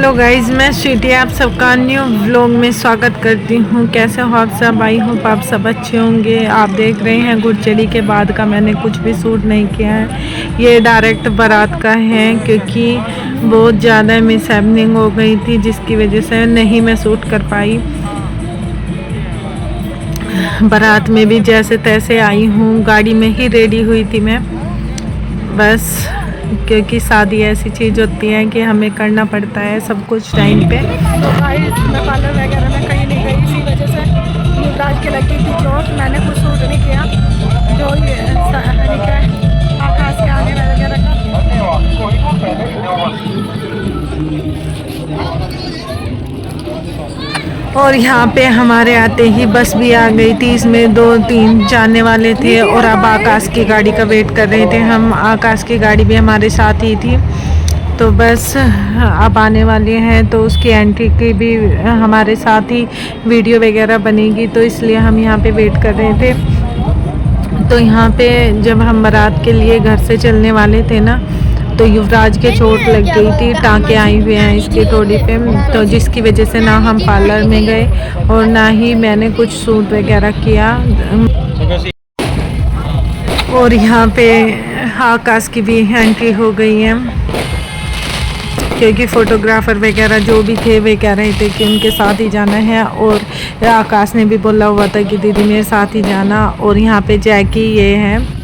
Hello guys, मैं स्वीटी आप सबका न्यू व्लॉग में स्वागत करती हूँ। कैसे हो आप सब? आई होप आप सब अच्छे होंगे। आप देख रहे हैं गुरचड़ी के बाद का मैंने कुछ भी शूट नहीं किया है। ये डायरेक्ट बारात का है क्योंकि बहुत ज़्यादा मिस हैपनिंग हो गई थी जिसकी वजह से नहीं मैं शूट कर पाई। बारात में भी जैसे तैसे आई हूँ, गाड़ी में ही रेडी हुई थी मैं बस, क्योंकि शादी ऐसी चीज़ होती है कि हमें करना पड़ता है सब कुछ टाइम पे। तो गाइस मैं पार्लर वगैरह में कहीं नहीं गई, इसी वजह से युवराज के लगी थी चोट। मैंने कुछ शूट नहीं किया। जो ये आकाश के आने वगैरह का और यहाँ पे हमारे आते ही बस भी आ गई थी। इसमें 2-3 जाने वाले थे और अब आकाश की गाड़ी का वेट कर रहे थे हम। आकाश की गाड़ी भी हमारे साथ ही थी, तो बस अब आने वाले हैं तो उसकी एंट्री की भी हमारे साथ ही वीडियो वगैरह बनेगी, तो इसलिए हम यहाँ पे वेट कर रहे थे। तो यहाँ पे जब हम बारात के लिए घर से चलने वाले थे ना, तो युवराज के चोट लग गई थी, टाँके आई हुए हैं इसके थोड़ी पे, तो जिसकी वजह से ना हम पार्लर में गए और ना ही मैंने कुछ सूट वगैरह किया। और यहाँ पे आकाश की भी एंट्री हो गई है क्योंकि फ़ोटोग्राफ़र वगैरह जो भी थे वे कह रहे थे कि उनके साथ ही जाना है, और आकाश ने भी बोला हुआ था कि दीदी मेरे साथ ही जाना। और यहाँ पे जैकी ये है।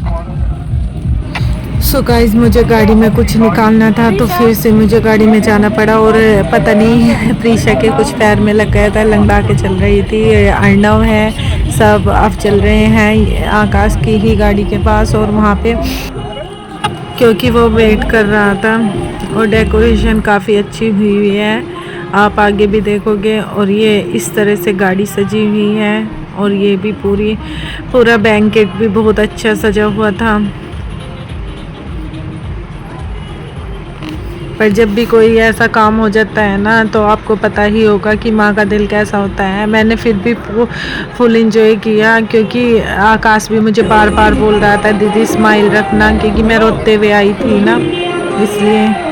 सो गाइस मुझे गाड़ी में कुछ निकालना था तो फिर से मुझे गाड़ी में जाना पड़ा, और पता नहीं प्रीशा के कुछ पैर में लग गया था, लंगड़ा के चल रही थी। अर्णव है, सब अब चल रहे हैं आकाश की ही गाड़ी के पास, और वहाँ पे क्योंकि वो वेट कर रहा था। और डेकोरेशन काफ़ी अच्छी हुई है, आप आगे भी देखोगे। और ये इस तरह से गाड़ी सजी हुई है, और ये भी पूरा बैंकेट भी बहुत अच्छा सजा हुआ था। पर जब भी कोई ऐसा काम हो जाता है ना, तो आपको पता ही होगा कि माँ का दिल कैसा होता है। मैंने फिर भी फुल एंजॉय किया क्योंकि आकाश भी मुझे बार बार बोल रहा था दीदी स्माइल रखना, क्योंकि मैं रोते हुए आई थी ना, इसलिए।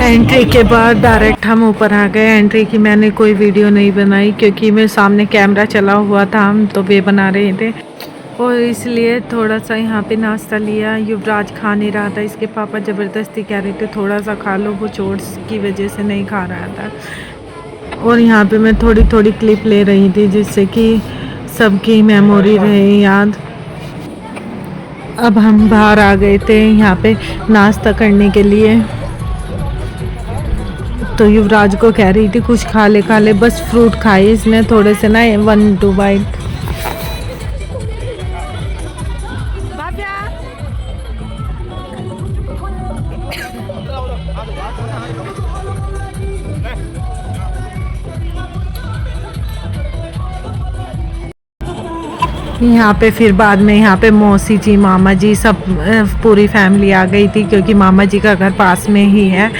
एंट्री के बाद डायरेक्ट हम ऊपर आ गए। एंट्री की मैंने कोई वीडियो नहीं बनाई क्योंकि मेरे सामने कैमरा चला हुआ था, हम तो वे बना रहे थे, और इसलिए थोड़ा सा यहाँ पे नाश्ता लिया। युवराज खा नहीं रहा था, इसके पापा ज़बरदस्ती कह रहे थे थोड़ा सा खा लो, वो चोट की वजह से नहीं खा रहा था। और यहाँ पे मैं थोड़ी थोड़ी क्लिप ले रही थी जिससे कि सबकी मेमोरी रहे याद। अब हम बाहर आ गए थे यहाँ पे नाश्ता करने के लिए, तो युवराज को कह रही थी कुछ खा ले, बस फ्रूट खाए इसने थोड़े से ना, 1-2 बाइट। यहाँ पे फिर बाद में यहाँ पे मौसी जी, मामा जी, सब पूरी फैमिली आ गई थी क्योंकि मामा जी का घर पास में ही है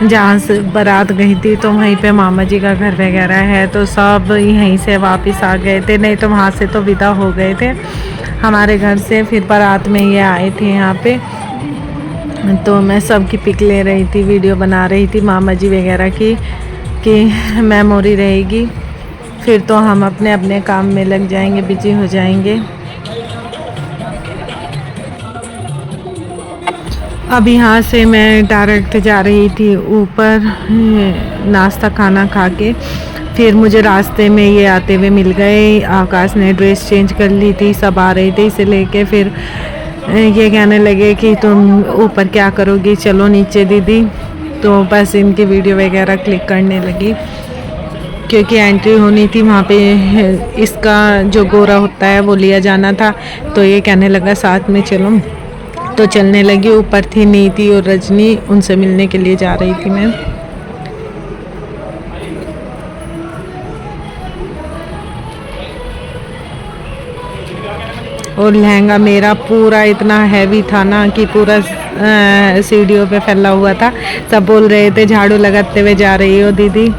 जहाँ से बारात गई थी, तो वहीं पे मामा जी का घर वगैरह है, तो सब यहीं से वापस आ गए थे। नहीं तो वहाँ से तो विदा हो गए थे हमारे घर से, फिर बारात में ये आए थे यहाँ पे। तो मैं सबकी पिक ले रही थी, वीडियो बना रही थी मामा जी वगैरह की, कि मेमोरी रहेगी। फिर तो हम अपने अपने काम में लग जाएंगे, बिजी हो जाएंगे। अब यहाँ से मैं डायरेक्ट जा रही थी ऊपर नाश्ता खाना खा के। फिर मुझे रास्ते में ये आते हुए मिल गए। आकाश ने ड्रेस चेंज कर ली थी, सब आ रहे थे, इसे लेके फिर ये कहने लगे कि तुम ऊपर क्या करोगी, चलो नीचे दीदी। तो बस इनकी वीडियो वगैरह क्लिक करने लगी क्योंकि एंट्री होनी थी वहाँ पे। इसका जो गोरा होता है वो लिया जाना था, तो ये कहने लगा साथ में चलो, तो चलने लगी। ऊपर थी नीति और रजनी, उनसे मिलने के लिए जा रही थी मैं। और लहंगा मेरा पूरा इतना हैवी था ना कि पूरा सीढ़ियों पे फैला हुआ था। सब बोल रहे थे झाड़ू लगाते हुए जा रही हो दीदी।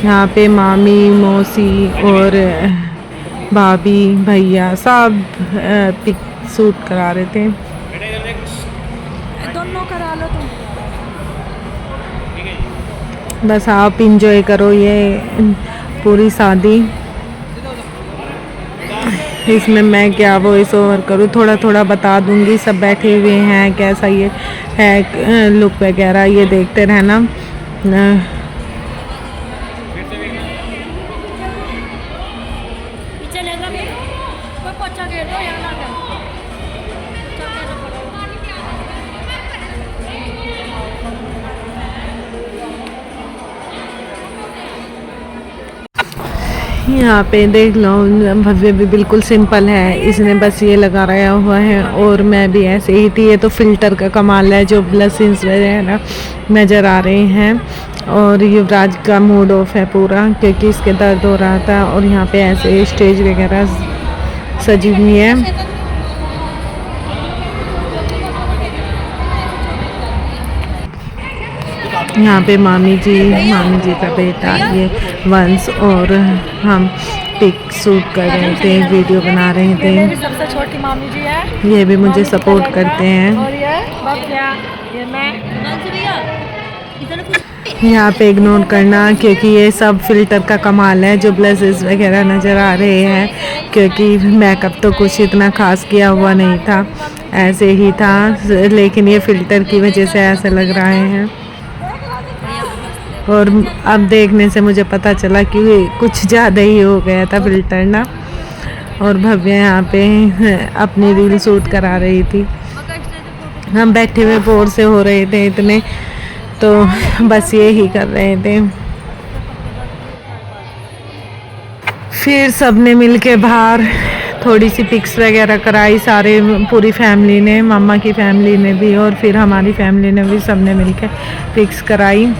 यहाँ पे मामी, मौसी और भाभी, भैया सब पिक शूट करा रहे थे। दोनों करा लो तुम। बस आप इंजॉय करो ये पूरी शादी। इसमें मैं क्या वॉइस ओवर करूँ, थोड़ा थोड़ा बता दूंगी। सब बैठे हुए हैं, कैसा ये है लुक वगैरह, ये देखते रहना। यहाँ पे देख लो, भव्य भी बिल्कुल सिंपल है, इसने बस ये लगा रहा हुआ है और मैं भी ऐसे ही थी। ये तो फिल्टर का कमाल है, जो ब्लशिंग्स वगैरह नज़र आ रहे हैं। और युवराज का मूड ऑफ है पूरा क्योंकि इसके दर्द हो रहा था। और यहाँ पे ऐसे स्टेज वगैरह सजी हुई है। यहाँ पे मामी जी का बेटा ये वंश और हम पिक शूट कर रहे थे, वीडियो बना रहे थे। मेरी सबसे छोटी मामी जी है, ये भी मुझे सपोर्ट करते हैं। और ये मैं यहाँ पे इग्नोर करना क्योंकि ये सब फिल्टर का कमाल है, जो ब्लशेस वगैरह नज़र आ रहे हैं। क्योंकि मेकअप तो कुछ इतना खास किया हुआ नहीं था, ऐसे ही था, लेकिन ये फिल्टर की वजह से ऐसे लग रहे हैं। और अब देखने से मुझे पता चला कि कुछ ज़्यादा ही हो गया था फिल्टर ना। और भव्य यहाँ पे अपनी रील शूट करा रही थी। हम बैठे हुए बोर से हो रहे थे इतने, तो बस ये ही कर रहे थे। फिर सबने मिलके बाहर थोड़ी सी पिक्स वगैरह कराई, सारे पूरी फैमिली ने, मामा की फैमिली ने भी और फिर हमारी फैमिली ने भी, सबने मिलके पिक्स कराई।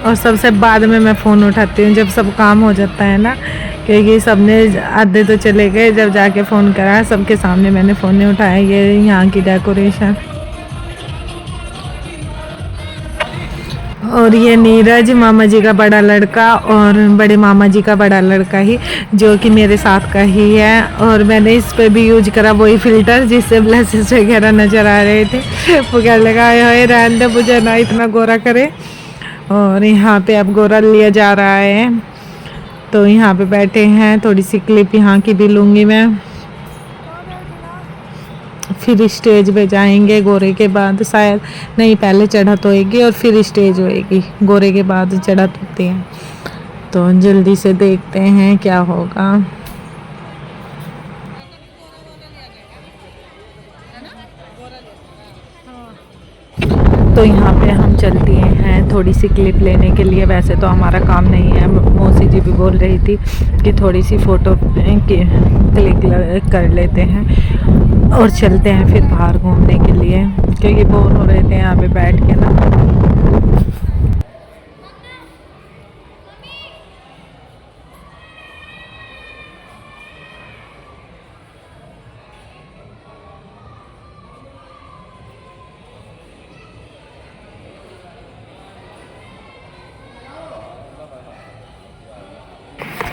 और सबसे बाद में मैं फ़ोन उठाती हूँ जब सब काम हो जाता है ना, क्योंकि सबने आधे तो चले गए। जब जाके फ़ोन करा सबके सामने मैंने फ़ोन नहीं उठाया। ये यहाँ की डेकोरेशन। और ये नीरज मामा जी का बड़ा लड़का और बड़े मामा जी का बड़ा लड़का ही, जो कि मेरे साथ का ही है। और मैंने इस पे भी यूज करा वही फ़िल्टर जिससे ब्लशेस वगैरह नज़र आ रहे थे। वो क्या लगा है रहने दे, मुझे ना इतना गोरा करे। और यहाँ पे अब गोरा लिया जा रहा है, तो यहाँ पे बैठे हैं। थोड़ी सी क्लिप यहाँ की भी लूँगी मैं। फिर स्टेज पे जाएंगे गोरे के बाद, शायद नहीं, पहले चढ़त होएगी और फिर स्टेज होएगी। गोरे के बाद चढ़त होती है, तो जल्दी से देखते हैं क्या होगा। तो यहाँ पे हम चल दिए हैं थोड़ी सी क्लिप लेने के लिए। वैसे तो हमारा काम नहीं है, मौसी जी भी बोल रही थी कि थोड़ी सी फ़ोटो क्लिक कर लेते हैं और चलते हैं फिर बाहर घूमने के लिए, क्योंकि बोर हो रहे थे यहाँ पे बैठ के ना।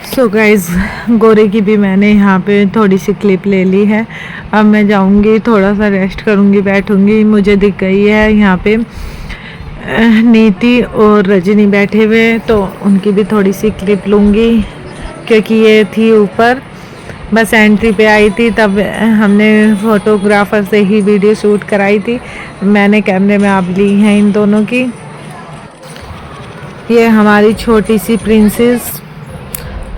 सो गाइज़, गोरे की भी मैंने यहाँ पे थोड़ी सी क्लिप ले ली है। अब मैं जाऊँगी, थोड़ा सा रेस्ट करूँगी, बैठूँगी। मुझे दिख गई है यहाँ पे नीति और रजनी बैठे हुए, तो उनकी भी थोड़ी सी क्लिप लूँगी क्योंकि ये थी ऊपर। बस एंट्री पे आई थी, तब हमने फोटोग्राफर से ही वीडियो शूट कराई थी। मैंने कैमरे में आप ली हैं इन दोनों की। ये हमारी छोटी सी प्रिंसेस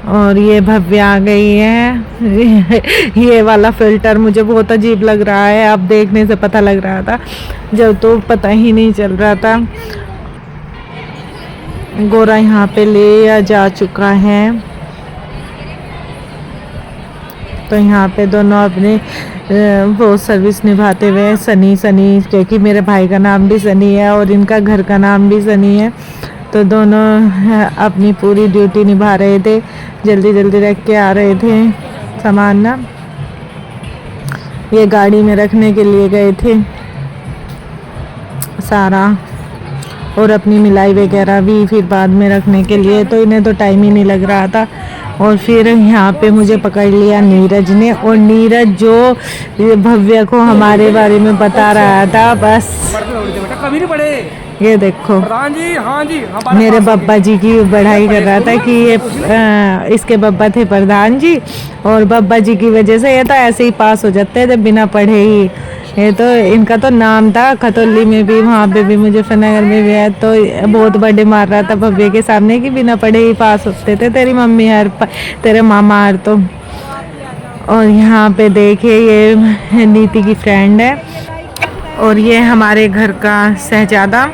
और ये भव्य आ गई है। ये वाला फिल्टर मुझे बहुत अजीब लग रहा है, अब देखने से पता लग रहा था, जब तो पता ही नहीं चल रहा था। गोरा यहाँ पे ले जा चुका है, तो यहाँ पे दोनों अपने वो सर्विस निभाते हुए हैं। सनी सनी, क्योंकि मेरे भाई का नाम भी सनी है और इनका घर का नाम भी सनी है, तो दोनों अपनी पूरी ड्यूटी निभा रहे थे, जल्दी जल्दी रख के आ रहे थे सामान ना। ये गाड़ी में रखने के लिए गए थे सारा, और अपनी मिलाई वगैरह भी फिर बाद में रखने के लिए, तो इन्हें तो टाइम ही नहीं लग रहा था। और फिर यहाँ पे मुझे पकड़ लिया नीरज ने, और नीरज जो भव्य को हमारे बारे में बता रहा था, बस कभी नहीं पड़े। ये देखो हाँ जी, हाँ जी, मेरे बब्बा जी की बढ़ाई कर रहा था कि ये इसके बब्बा थे प्रधान जी, और बब्बा जी की वजह से ये तो ऐसे ही पास हो जाते थे बिना पढ़े ही। ये तो इनका तो नाम था खतौली में भी, वहाँ पे भी, मुजफ्फरनगर में भी है, तो बहुत बर्थडे मार रहा था भव्य के सामने कि बिना पढ़े ही पास होते थे तेरी मम्मी हर तेरे मामा हर तो। और यहाँ पे देखिए ये नीति की फ्रेंड है, और ये हमारे घर का शहजादा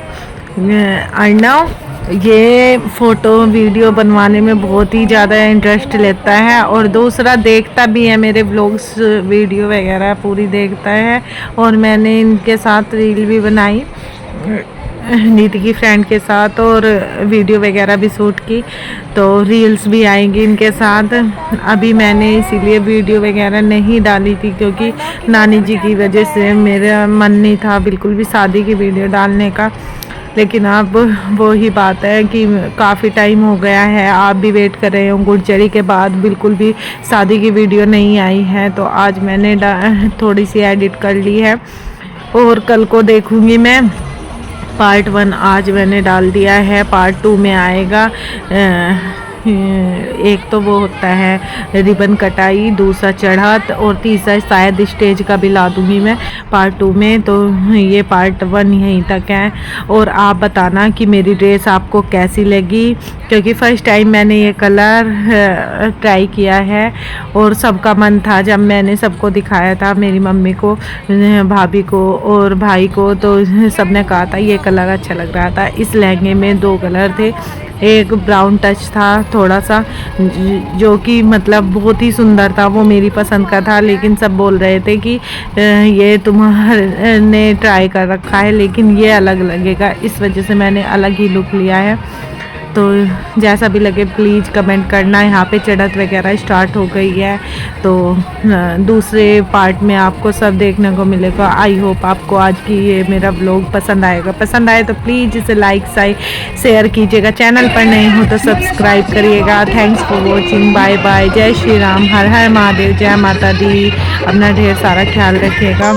अर्णव। ये फ़ोटो वीडियो बनवाने में बहुत ही ज़्यादा इंटरेस्ट लेता है, और दूसरा देखता भी है मेरे व्लॉग्स वीडियो वगैरह पूरी देखता है। और मैंने इनके साथ रील भी बनाई नीति की फ्रेंड के साथ, और वीडियो वगैरह भी शूट की, तो रील्स भी आएंगी इनके साथ। अभी मैंने इसीलिए वीडियो वगैरह नहीं डाली थी, क्योंकि नानी जी की वजह से मेरा मन नहीं था बिल्कुल भी शादी की वीडियो डालने का। लेकिन अब वो ही बात है कि काफ़ी टाइम हो गया है, आप भी वेट कर रहे हो, गुड़चड़ी के बाद बिल्कुल भी शादी की वीडियो नहीं आई है, तो आज मैंने थोड़ी सी एडिट कर ली है, और कल को देखूँगी मैं। पार्ट 1 आज मैंने डाल दिया है, पार्ट 2 में आएगा। एक तो वो होता है रिबन कटाई, दूसरा चढ़ात, और तीसरा शायद स्टेज का भी ला दूँगी मैं पार्ट 2 में। तो ये पार्ट 1 यहीं तक है। और आप बताना कि मेरी ड्रेस आपको कैसी लगी, क्योंकि फ़र्स्ट टाइम मैंने ये कलर ट्राई किया है, और सबका मन था, जब मैंने सबको दिखाया था, मेरी मम्मी को, भाभी को और भाई को, तो सबने कहा था ये कलर अच्छा लग रहा था। इस लहंगे में 2 कलर थे, एक ब्राउन टच था थोड़ा सा, जो कि मतलब बहुत ही सुंदर था, वो मेरी पसंद का था। लेकिन सब बोल रहे थे कि ये तुम्हारे ट्राई कर रखा है, लेकिन ये अलग लगेगा, इस वजह से मैंने अलग ही लुक लिया है। तो जैसा भी लगे प्लीज़ कमेंट करना। यहाँ पे चढ़त वगैरह स्टार्ट हो गई है, तो दूसरे पार्ट में आपको सब देखने को मिलेगा। आई होप आपको आज की ये मेरा व्लॉग पसंद आएगा। पसंद आए तो प्लीज़ इसे लाइक शेयर कीजिएगा, चैनल पर नए हो तो सब्सक्राइब करिएगा। Thanks for watching, bye bye, जय श्री राम, हर हर महादेव, जय माता दी। अपना ढेर सारा ख्याल रखिएगा।